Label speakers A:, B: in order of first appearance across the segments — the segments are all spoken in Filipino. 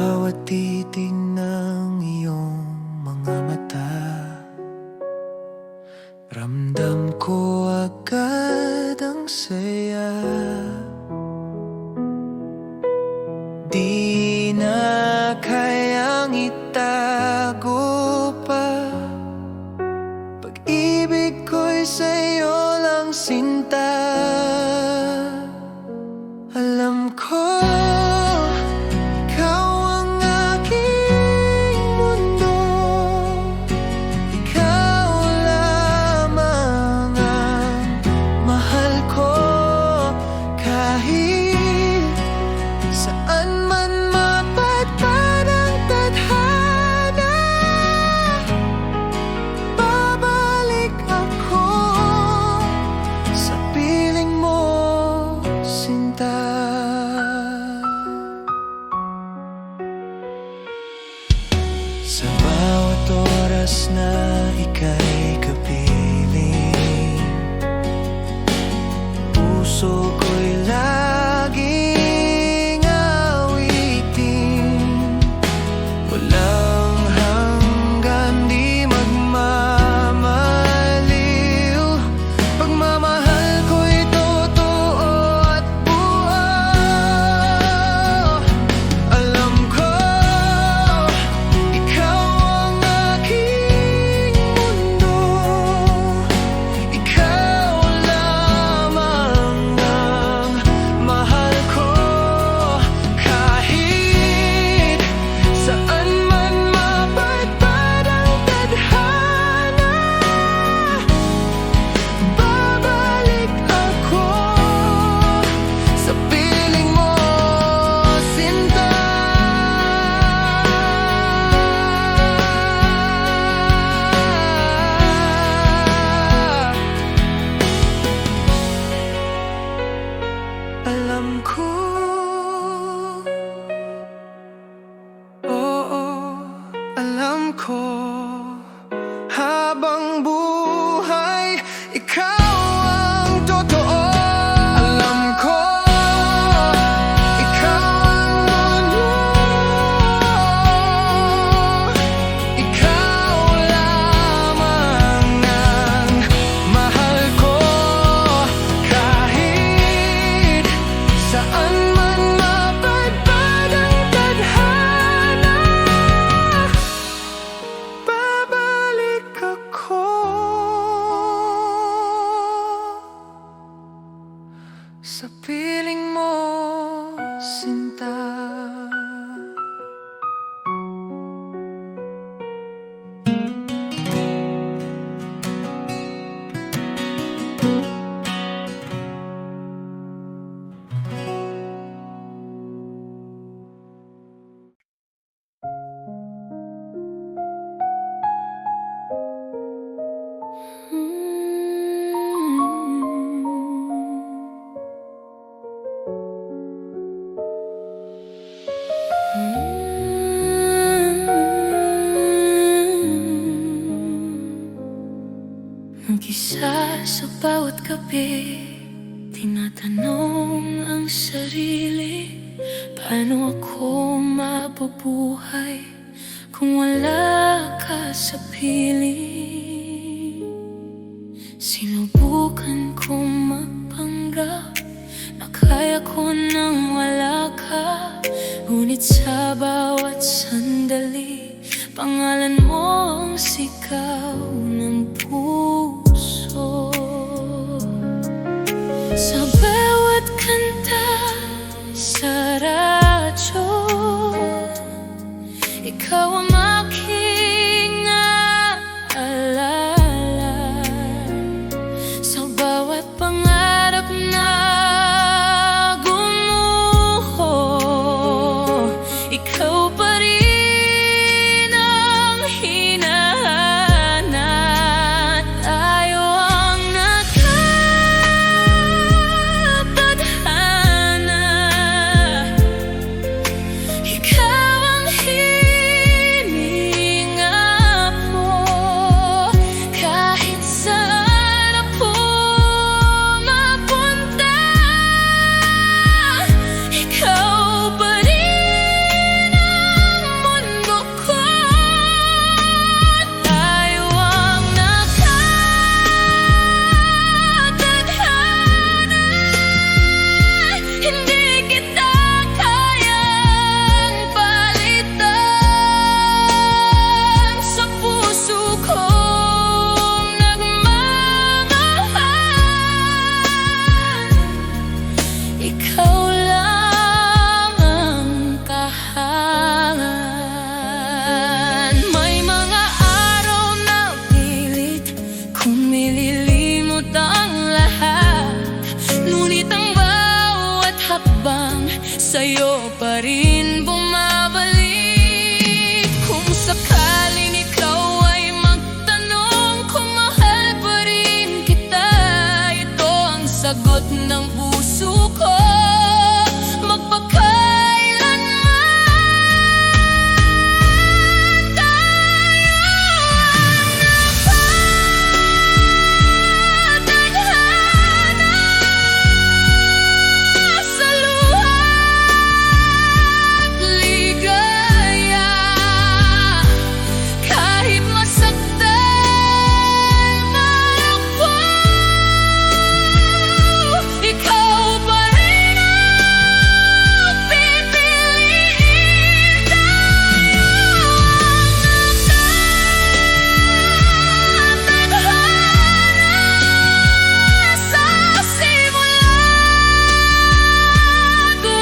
A: bawat titig ng iyong mga mata, ramdam ko agad ang saya. Di na kayang itago pa, pag-ibig ko'y sa'yo lang sinta. Alam ko sa bawat oras na ika'y kapiling, puso ko'y laging awitin. Walang hanggan, di magmamaliw, pagmamahal ko'y totoo at buo. Alam ko alam ko, habang buhay, ikaw ang totoo. Alam ko, ikaw ang mundo, ikaw lamang ang mahal ko. Kahit saan man mapadpad ang tadhana, babalik ako sa piling mo, sinta.
B: Mag-isa sa bawat gabi, tinatanong ang sarili, paano ako mabubuhay kung wala ka sa piling? Sinubukan kong magpanggap na kaya ko nang wala ka, ngunit sa bawat sandali, pangalan mo ang sigaw ng puso. Sa bawat kanta sa radyo, ikaw ang aking naalala. Sa bawat pangarap na gumuho, ikaw pa rin ang hinahanap. sa'yo pa rin bumabalik. Kung sakaling ikaw ay magtanong kung mahal pa rin kita, ito ang sagot ng puso ko. Magpakailanman tayo natatadhana sa luha't ligaya. Kahit masaktan man ako, ikaw pa rin ang pipiliin. Tayo ang natatadhana sa simula't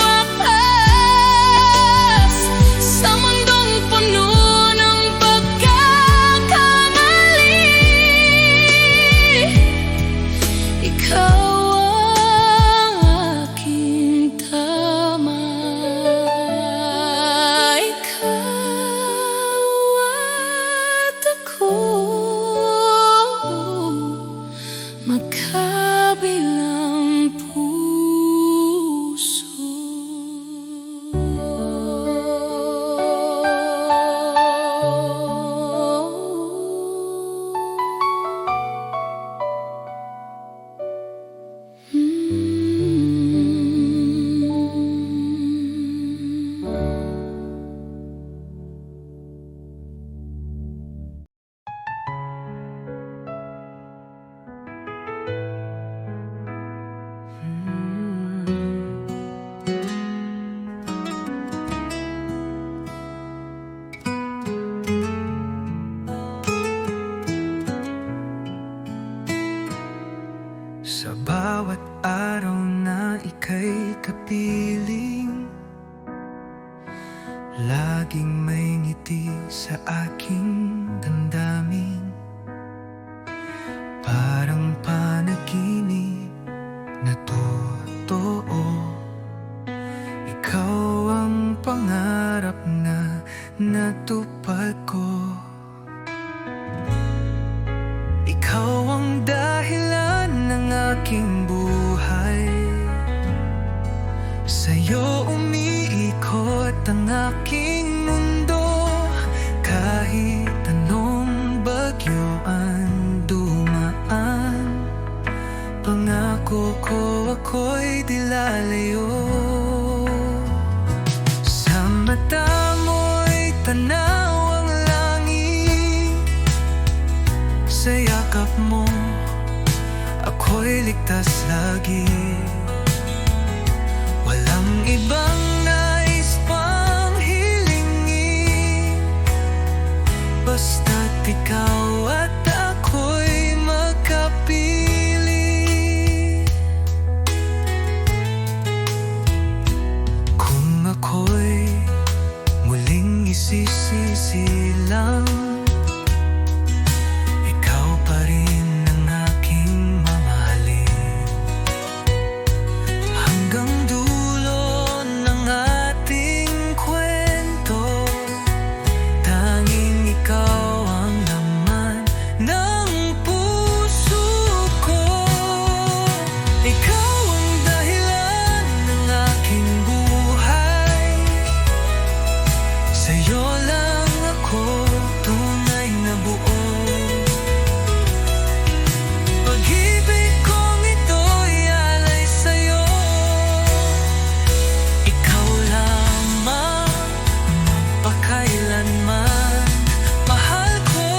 B: wakas, sa mundong puno ng pagkakamali. Ikaw ang aking tama. Ikaw at ako, magkabilang puso.
A: Sa bawat araw na ika'y kapiling, laging may ngiti sa aking damdamin. Parang panaginip na totoo, ikaw ang pangarap na natupad ko. Ikaw ang dahilan ng aking buhay, sa'yo umiikot ang aking mundo. Kahit anong bagyo ang dumaan, pangako ko ako'y di lalayo. Sa mata mo'y tanaw ang langit, sa yakap mo ako'y ligtas lagi. Walang ibang nais pang hilingin, basta't ikaw at ako'y magkapili. Kung ako'y muling isisisilang, ikaw pa rin ang aking mamahalin. Hanggang dulo ng ating kwento, tanging ikaw ang laman ng puso ko. Ikaw ang dahilan ng aking buhay, sa'yo lang ako tunay na buo. Pag-ibig kong ito'y alay sa'yo, ikaw lamang magpakailanman, mahal ko.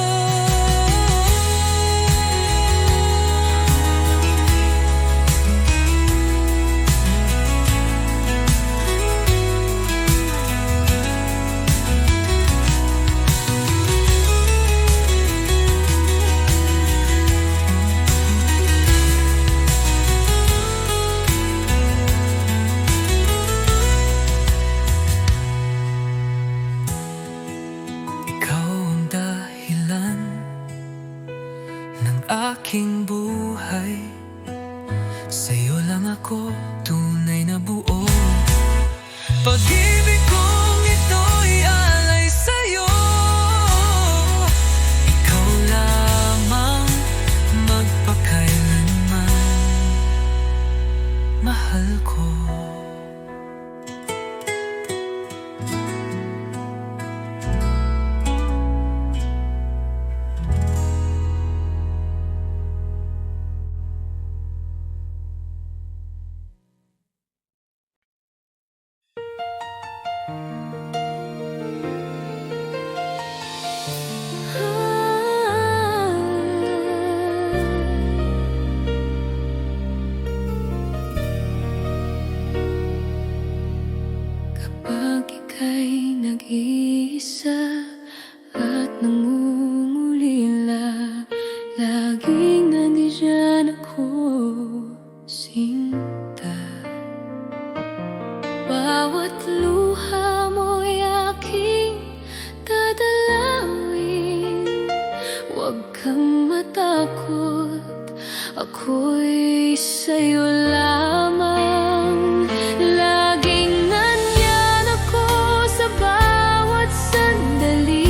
B: nag-iisa at nangungulila. Laging nandiyan ako, sinta. Bawat luha mo'y aking dadalawin. Huwag kang matakot, ako'y sa'yo lamang. Laging nandyan ako sa bawat sandali.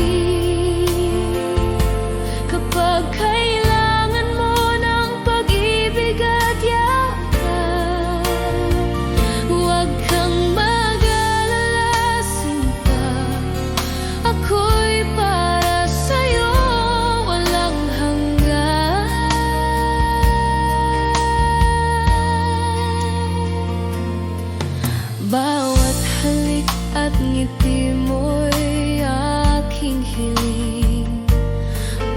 B: Kapag kailangan mo ng pag-ibig at yakap, huwag kang mag-alala, sinta. Ako'y para sa'yo, walang hanggan. Bawat halik at ngiti mo'y aking hiling.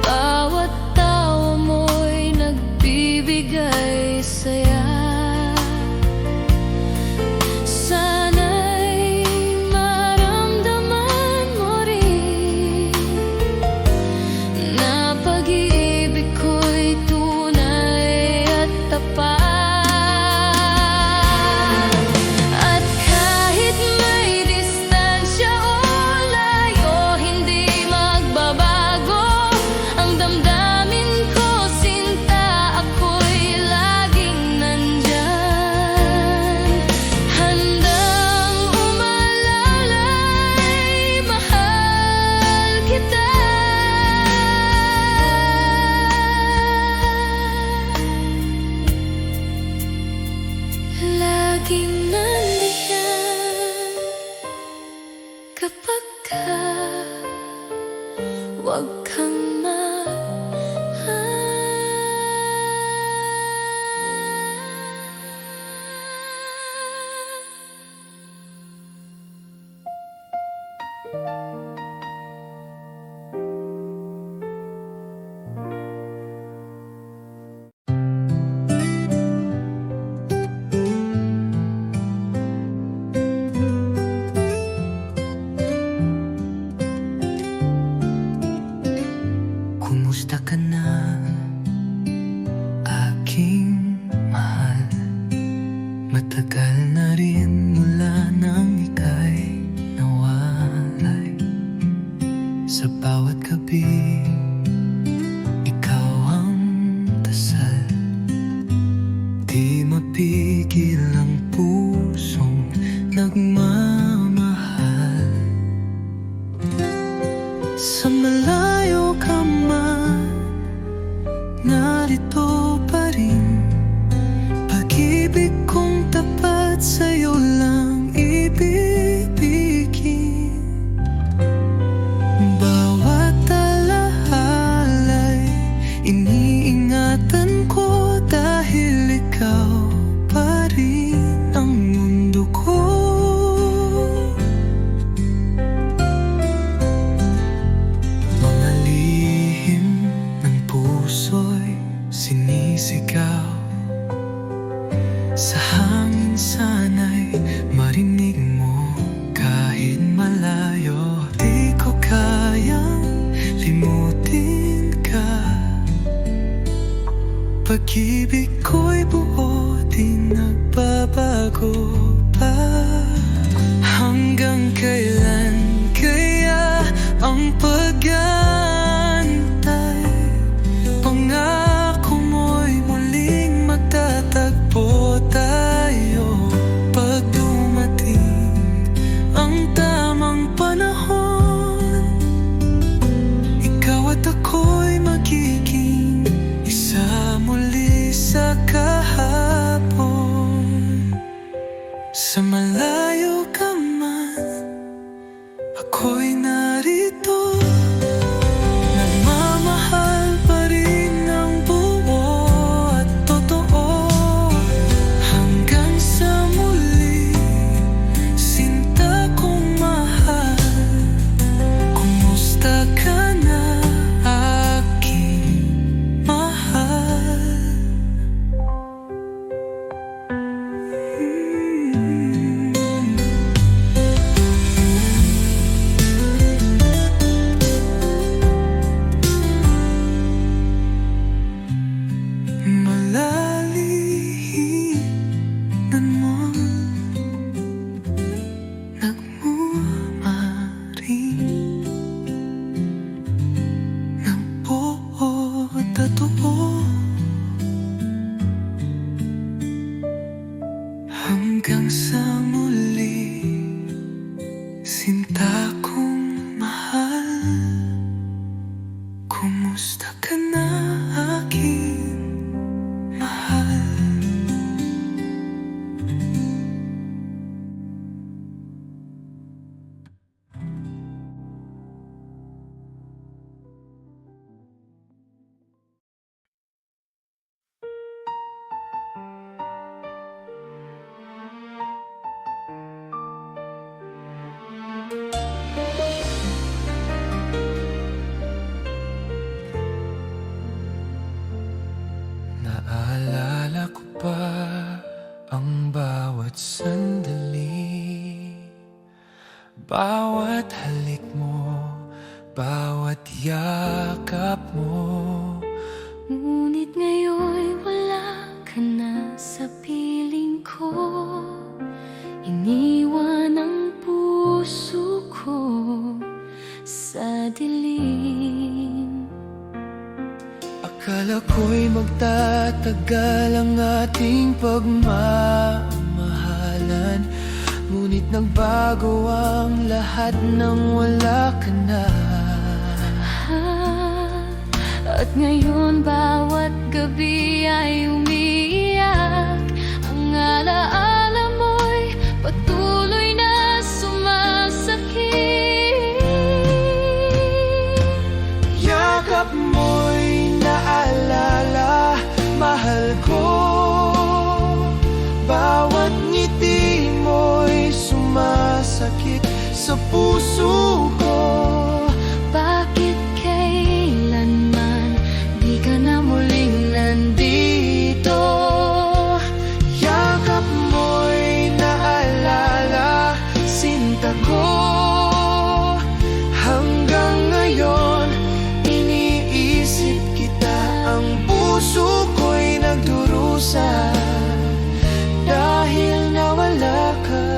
B: Bawat tawa mo'y nagbibigay saya. Sana'y maramdaman mo rin na pag-ibig ko'y tunay at tapat. At kahit may distansya o layo, hindi magbabago ang damdamin ko, sinta. Ako'y laging nandyan, handang umalalay, mahal kita. Laging nandiyan kapag huwag kang
A: Kumusta ka na, aking mahal? Matagal na rin mula nang ika'y nawalay. Sa bawat gabi, ikaw ang dasal. Di mapigil ang pusong nagmamahal. Sa malayo ka man, narito pa rin. Pag-ibig kong tapat sa'yo lang ibibigin. Bawat alahala'y iniingatan ko, dahil ikaw pa rin ang mundo ko. Mga lihim ng puso'y sinisigaw. Sa hangin sana'y marinig mo, kahit malayo. Di ko kayang limutin ka. Pag-ibig ko'y buo, di nagbabago pa. Hanggang kailan kaya ang pag-aantay? Pangako mo'y muling magtatagpo tayo. Pag dumating ang tamang panahon, ikaw at ako'y magiging isa muli sa kahapon. Sa malayo ka man, ako'y narito. Nagmamahal pa rin ng buo at totoo. Hanggang sa muli, sinta kong mahal. Kumusta ka na, aking mahal? bawat yakap mo.
B: Ngunit ngayon'y wala ka na sa piling ko. Iniwan ang puso ko sa dilim.
A: Akala ko'y magtatagal ang ating pagmamahalan, ngunit nagbago ang lahat nang wala ka na.
B: At ngayon bawat gabi ay umiiyak. Ang alaala mo'y patuloy na sumasakit.
A: Yakap mo'y naalala, mahal ko. Bawat ngiti mo'y sumasakit sa puso ko.
B: Bakit kailanman di ka na muling nandito?
A: Yakap mo'y naalala, sinta ko. Hanggang ngayon, iniisip kita. Ang puso ko'y nagdurusa dahil nawala ka.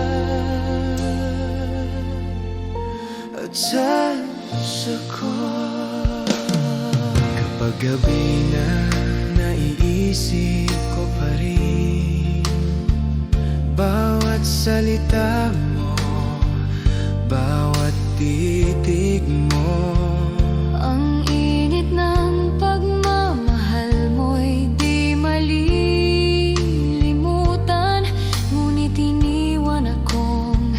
A: At sa puso ko, kapag gabi na naiisip ko pa rin bawat salita mo, bawat titig mo.
B: Ang init ng pagmamahal mo'y di malilimutan, ngunit iniwan akong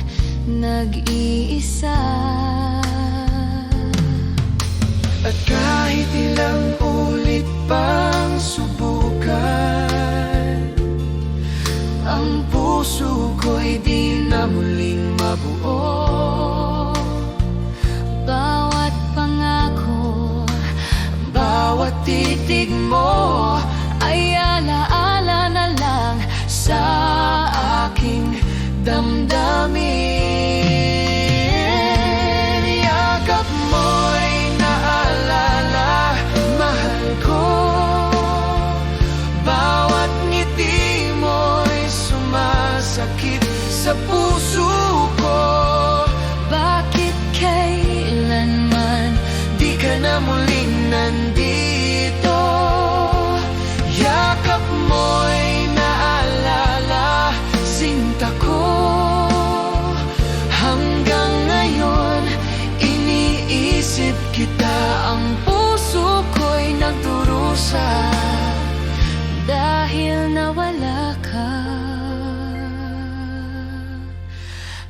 B: nag-iisa.
A: At kahit ilang ulit pang subukan, ang puso ko'y di na muling mabuo.
B: Bawat pangako,
A: Bawat titig mo
B: ay alaala na lang sa aking damdamin.
A: yakap mo'y naalala, mahal ko. Bawat ngiti mo'y sumasakit sa puso ko.
B: Bakit kailanman
A: Di ka na muling nandito. Yakap mo'y naalala, sinta ko. Hanggang ngayon, iniisip kita. Ang puso ko'y nagdurusa
B: dahil nawala ka?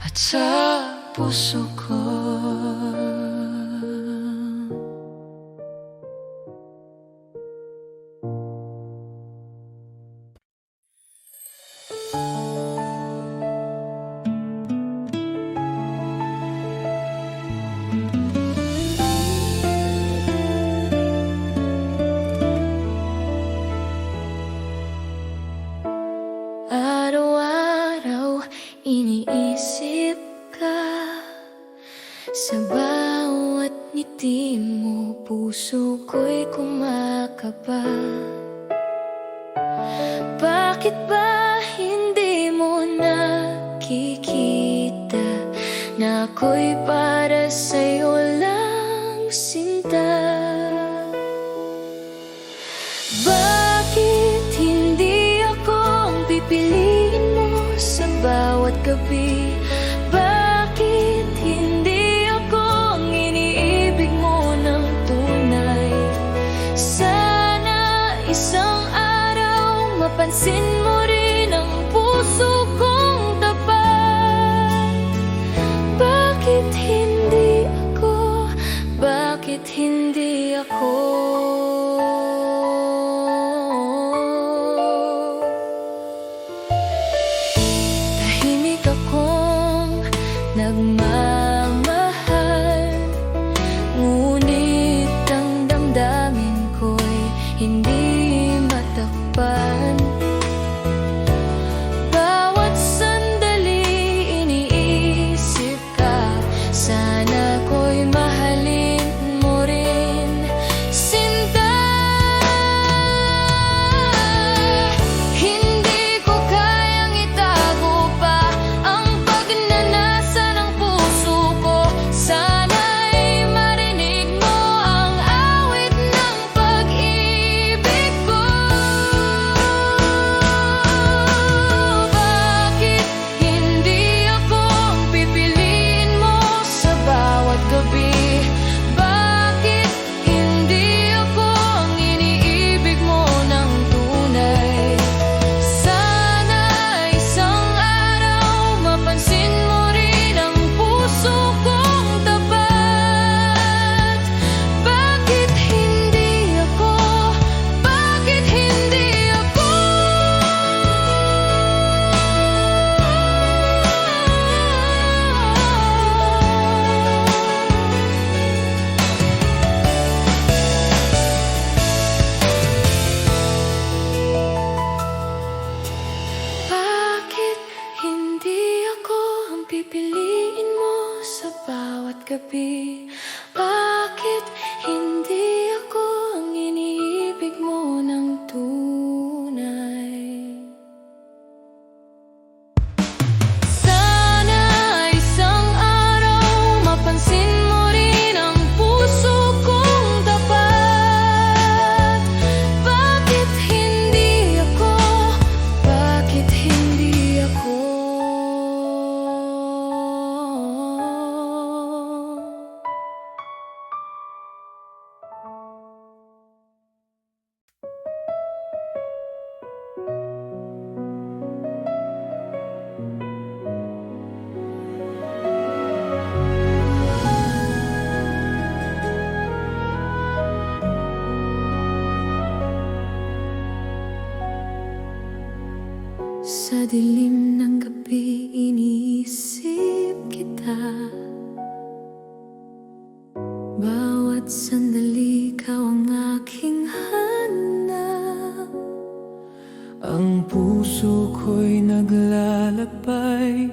A: at sa puso ko.
B: Araw-araw iniisip ka. Sa bawat ngiti mo, puso ko'y kumakaba. Bakit ba hindi mo nakikita na ako'y para sa'yo lang, sinta? Bakit hindi ako ang pipiliin mo sa bawat gabi? Bakit hindi ako ang iniibig mo ng tunay? Sana isang araw mapansin mo rin ang puso kong tapat. Bakit hindi ako? Bakit hindi ako? Tahimik akong nagmamahal, ngunit ang damdamin ko'y hindi matakpan. Bawat sandali iniisip ka, sana ko'y mahalin Bakit hindi ako ang iniibig mo ng tunay? Sana isang araw mapansin mo rin ang puso kong tapat. Bakit hindi ako? Bakit hindi ako? Sa dilim ng gabi iniisip kita. Bawat sandali ikaw ang aking hanap.
A: Ang puso ko'y naglalakbay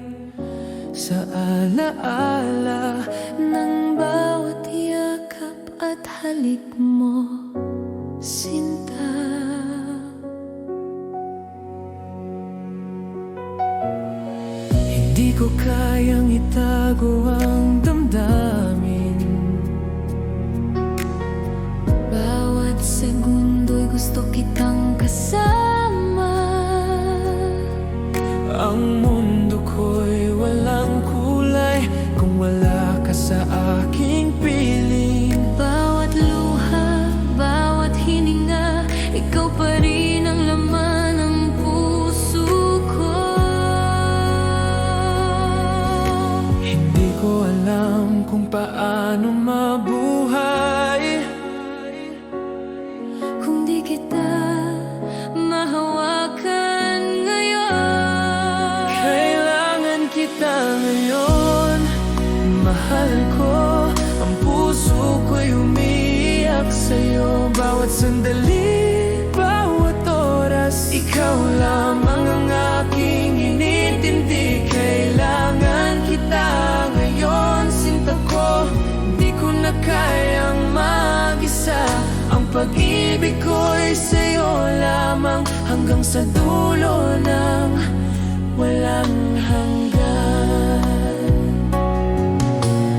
A: sa alaala
B: Ng bawat yakap at halik mo, sinta.
A: Hindi ko kayang itago ang damdamin.
B: Bawat segundo'y gusto kitang kasama.
A: Ang mundo ko'y walang kulay kung wala ka sa aking piling.
B: Bawat luha, bawat hininga, ikaw pa rin ang laman ng puso ko.
A: Hindi ko alam kung paano mabuhay
B: Kung di kita mahawakan ngayon.
A: Kailangan kita ngayon, mahal ko. Ang puso ko'y umiiyak sa'yo. Bawat sandali, bawat oras, ikaw lamang ang aking inintindi. Kailangan kita ngayon, sinta ko. Di ko na kayang mag-isa. Ang pag-ibig ko'y sa'yo lamang, hanggang sa dulo ng walang hanggan.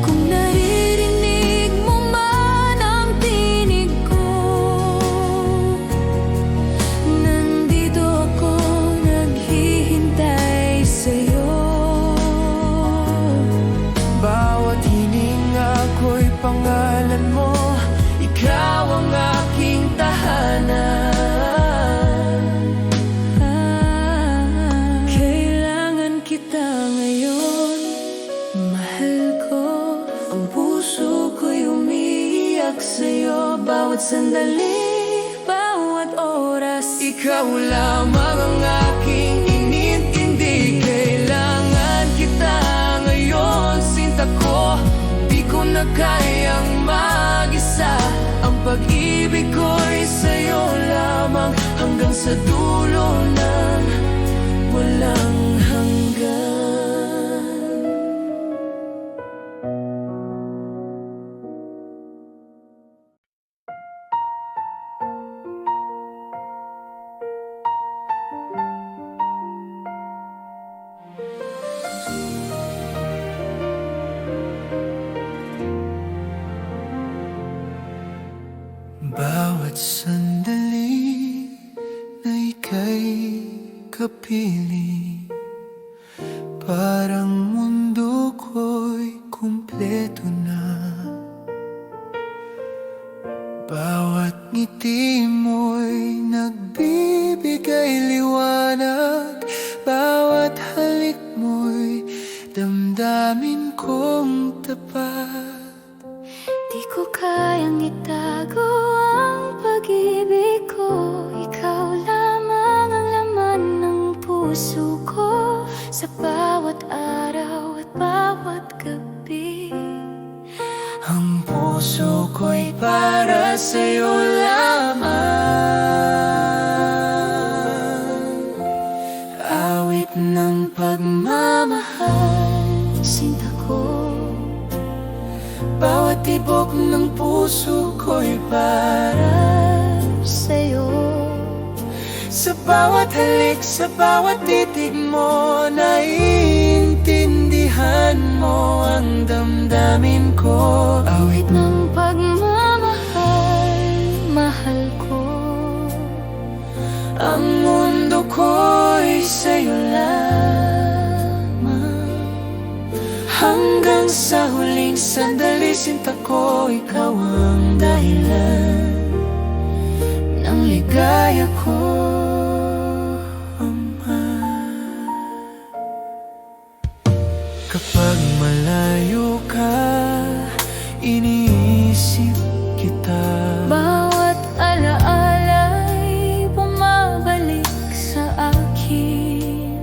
B: Kung naririnig mo man ang tinig ko, nandito ako naghihintay sa'yo.
A: Bawat hininga ko'y pangalan mo. Ikaw ang aking tahanan.
B: Kailangan kita ngayon, mahal ko.
A: Ang puso ko'y umiiyak sa'yo. Bawat sandali,
B: Bawat oras,
A: ikaw lamang ang aking inintindi. Kailangan kita ngayon, sinta ko. Di ko na kayang mag-isa. Ang pag-ibig ko'y sa'yo lamang, hanggang sa dulo ng walang hanggan. Bawat sandali na ika'y kapili, parang mundo ko'y kumpleto na. Bawat ngiti mo'y nagbibigay liwanag. Bawat halik mo'y damdamin kong tapat.
B: di ko kayang itago ang pag-ibig ko. Ikaw lamang ang laman ng puso ko. Sa bawat araw at bawat gabi,
A: Ang puso ko'y para sa'yo lamang. Awit ng pagmamahal,
B: sinta ko.
A: bawat tibok ng puso ko'y para
B: sa'yo.
A: Sa bawat halik, sa bawat titig mo, naiintindihan mo ang damdamin ko.
B: Awit ng pagmamahal, mahal ko.
A: Ang mundo ko'y sa'yo lamang. Hanggang sa huling sandali, sinta ko, ikaw ang dahilan ng ligaya ko, Ama. Kapag malayo ka, iniisip kita.
B: Bawat alaala'y bumabalik sa akin.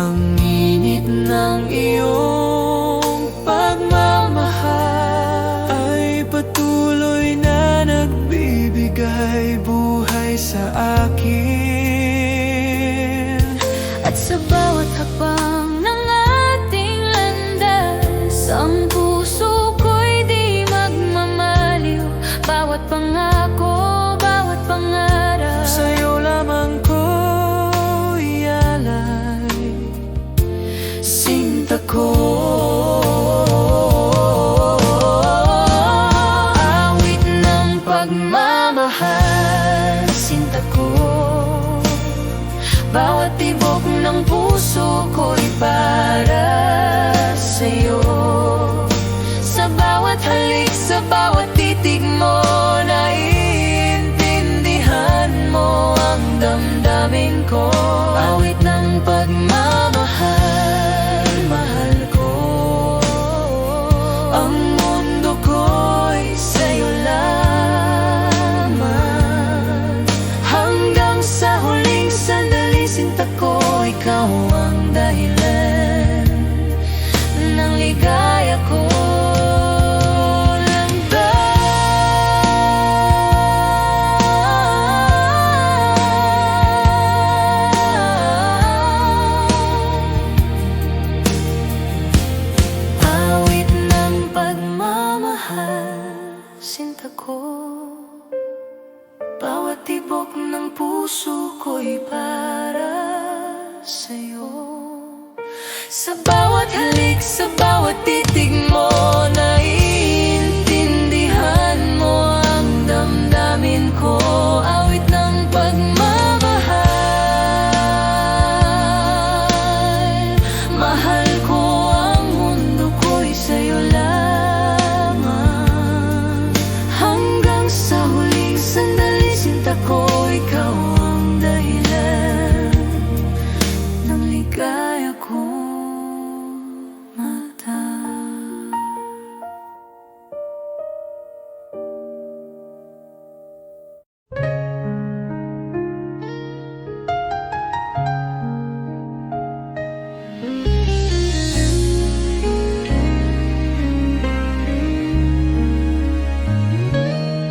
A: Ang init ng iyong pagmamahal ay patuloy na nagbibigay buhay sa akin.
B: At sa bawat hakbang ng ating landas, ang puso ko'y di magmamaliw. Bawat pangako, bawat pangarap,
A: Sa'yo lamang ko ialay, sinta ko.
B: awit ng pagmamahal, sinta ko. Bawat tibok ng puso ko'y para sa'yo. Sa bawat halik, sa bawat titig mo, naiintindihan mo ang damdamin ko. Awit ng pagmamahal, mahal ko.
A: Ang mundo ko'y sa'yo lamang.
B: Hanggang sa huling sandali, sinta ko, ikaw ang dahilan ng ligaya ko. Awit ng pagmamahal, sinta ko.
A: Bawat tibok ng puso ko'y para sa'yo.
B: Sa bawat halik, sa bawat titig mo, naiintindihan mo ang damdamin ko. Awit ng pagmamahal, mahal ko. Ang mundo ko'y sa'yo lamang. Hanggang sa huling sandali, sinta ko, ikaw ang dahilan ng ligaya ko, mata.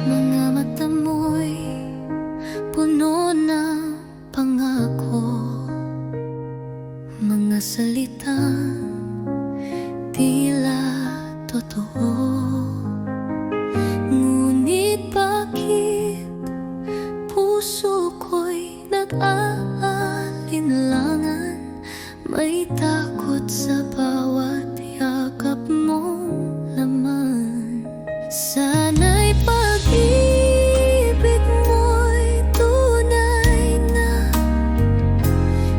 B: Mga mata mo'y puno ng pangako, mga salitang tila totoo. Ngunit bakit puso ko'y nag-aalinlangan? May takot sa bawat yakap mong laman. Sana'y pag-ibig mo'y tunay na,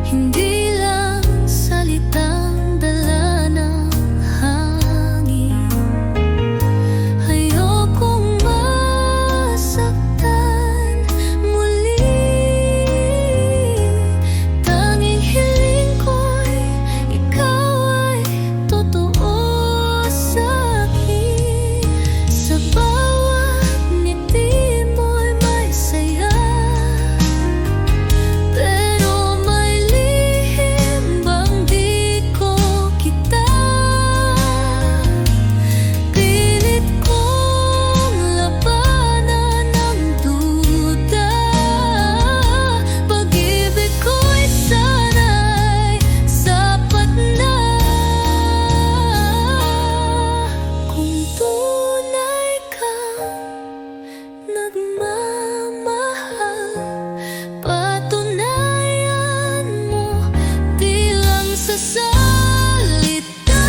B: hindi lang salitang dala ng hangin. Ayokong masaktan muli. Tanging hiling ko'y ikaw ay totoo sa'kin. Sa tunay kang nagmamahal, patunayan mo di lang sa salita,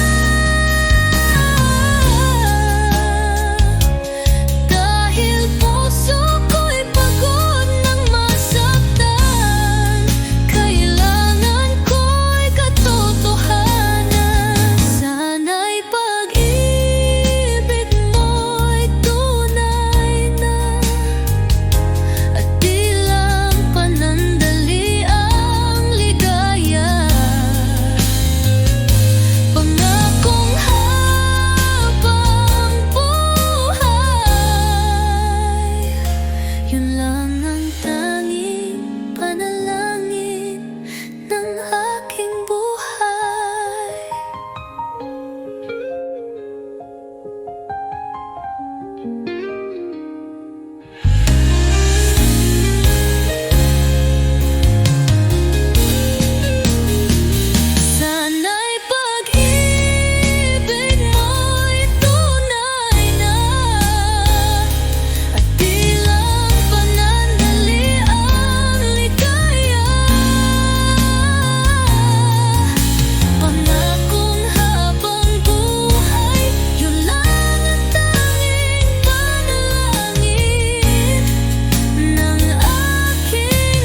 B: dahil puso ko'y pagod ng masaktan. Kailangan ko'y katotohanan. Sana'y pag-ibig mo'y tunay na, at di lang panandaliang ligaya. Pangakong habang buhay, yun lang ang tanging panalangin ng aking buhay. Sana'y pag-ibig mo'y tunay na, at di lang panandaliang ligaya. Pangakong habang buhay, yun lang ang tanging panalangin ng aking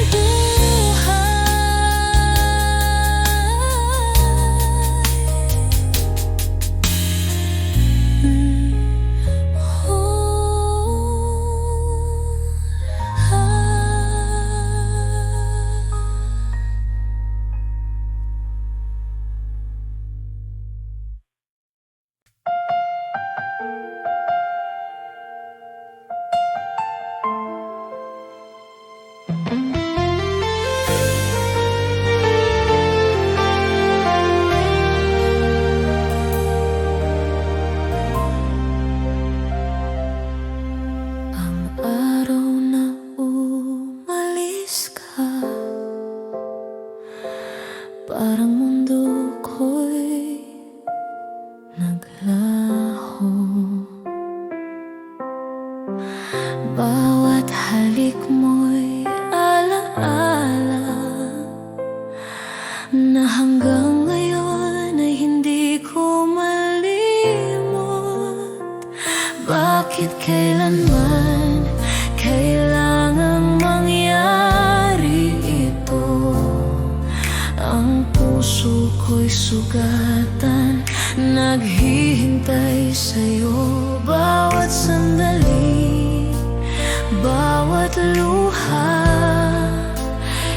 B: ang araw na umalis ka, parang mundo ko'y naglaho. Bawat halik mo'y alaala na hanggang ngayon ay hindi ko malimot. Bakit kailanman kailangang mangyari ito? Ang puso ko'y sugatan, naghihintay sa'yo. Bawat sandali, bawat luha,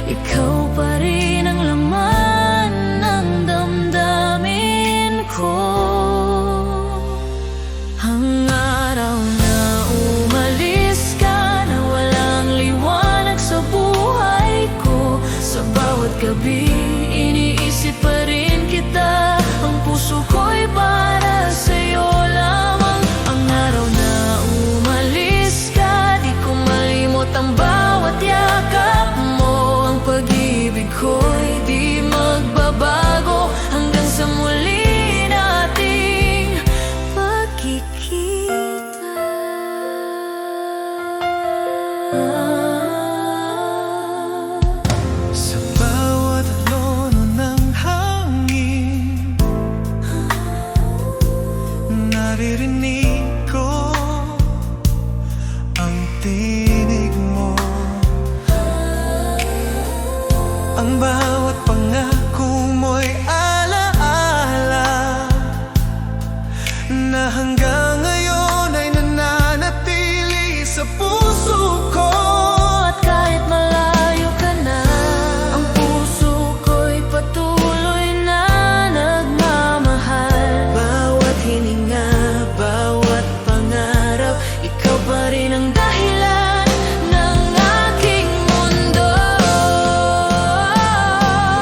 B: ikaw pa rin ang laman ng damdamin ko. Ang araw na umalis ka, na walang liwanag sa buhay ko. Sa bawat gabi, iniisip pa rin kita. Ang puso ko'y para sa'yo lamang. Ang araw na umalis ka, di ko malimot ang bawat yakap mo. Ang pag-ibig ko'y di magbabago hanggang sa muli nating pagkikita.
A: Sa bawat lono ng hangin, naririnig ko ang tinig mo. Ang bawat pangako mo'y alaala na hanggang ngayon ay nananatili sa puso ko.
B: At kahit malayo ka na, ang puso ko'y patuloy na nagmamahal.
A: Bawat hininga, bawat pangarap, ikaw pa rin ang dahilan
B: Ng aking mundo.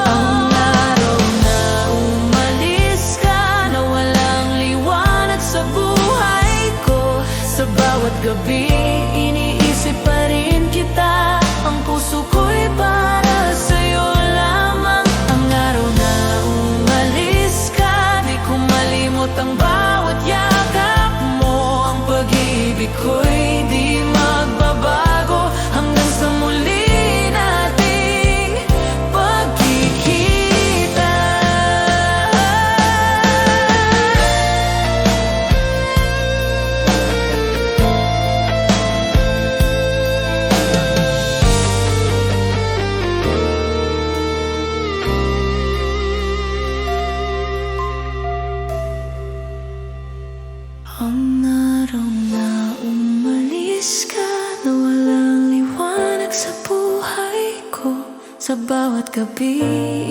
A: Ang araw na
B: Umalis ka, na walang liwanag sa buhay ko. Sa bawat gabi, iniisip pa rin kita. Ang puso ko'y para sa'yo lamang. Ang araw na umalis ka, di ko malimot ang bawat yakap mo. araw na umalis ka, na walang liwanag sa buhay ko. Sa bawat gabi,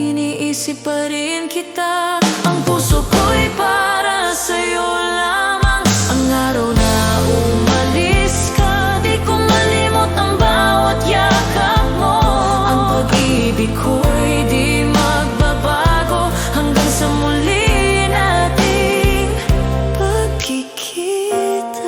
B: iniisip pa rin kita. Ang puso ko'y para sa'yo lamang. Ang araw na umalis ka, di ko malimot ang bawat yakap mo. Ang pag-ibig ko'y di magbabago hanggang sa muli nating pagkikita.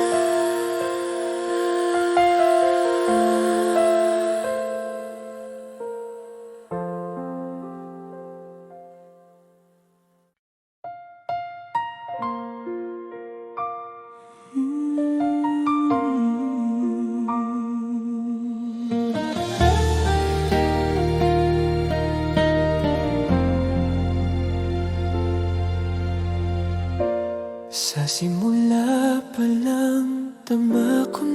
A: Sa simula pa lang, tama ko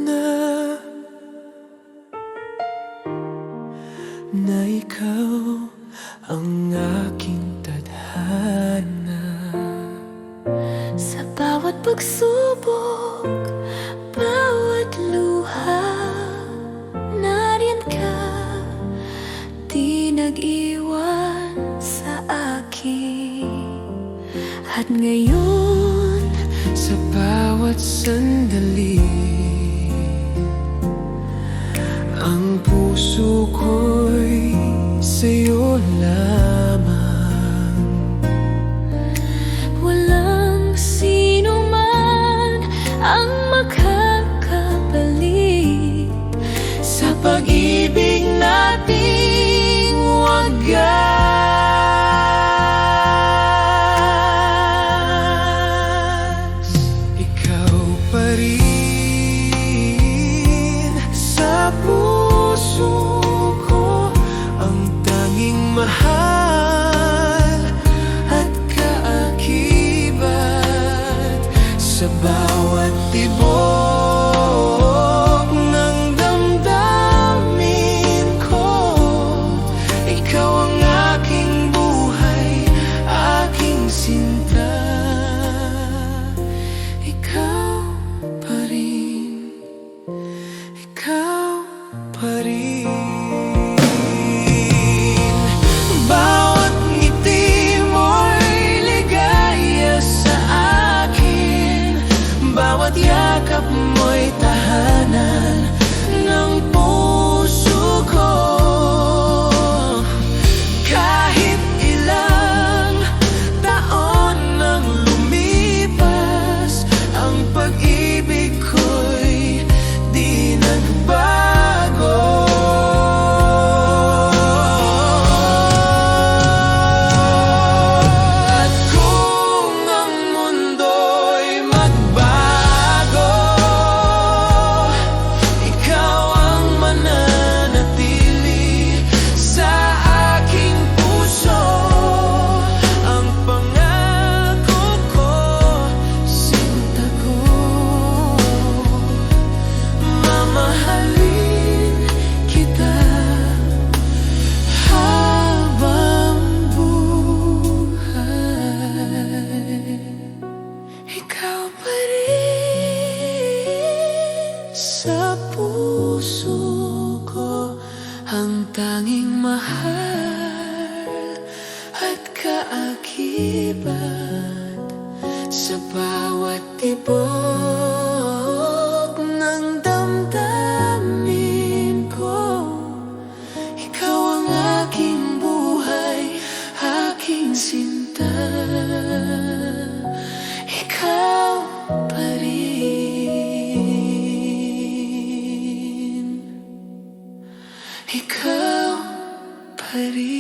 A: na ikaw ang aking tadhana.
B: Sa bawat pagsubok, bawat luha, nariyan ka, di nag-iwan sa akin. At ngayon,
A: sa bawat sandali, ang puso ko'y sa'yo lamang.
B: walang sino man ang makakabalik
A: Sa pag-ibig nating wagas. Ikaw pa rin sa puso ko, ang tanging mahal at kaakibat. Sa bawat tibok ng damdamin ko, ikaw ang aking buhay, aking sinta. Ikaw pa rin, ikaw pa rin. Bawat ngiti mo'y ligaya sa akin, bawat yakap mo'y tahanan ng puso ko. Kahit ilang taon nang lumipas, ang pag-ibig ko'y di nagbago. At kung ang mundo'y magbago, ikaw ang mananatili sa aking puso. Ang pangako ko, sinta ko, mamahalin kita habang buhay. Ikaw pa rin sa puso ko, ang tanging mahal at kaakibat. Sa bawat tibok ng damdamin ko, ikaw ang aking buhay, aking sinta. Ikaw pa rin, ikaw pa rin.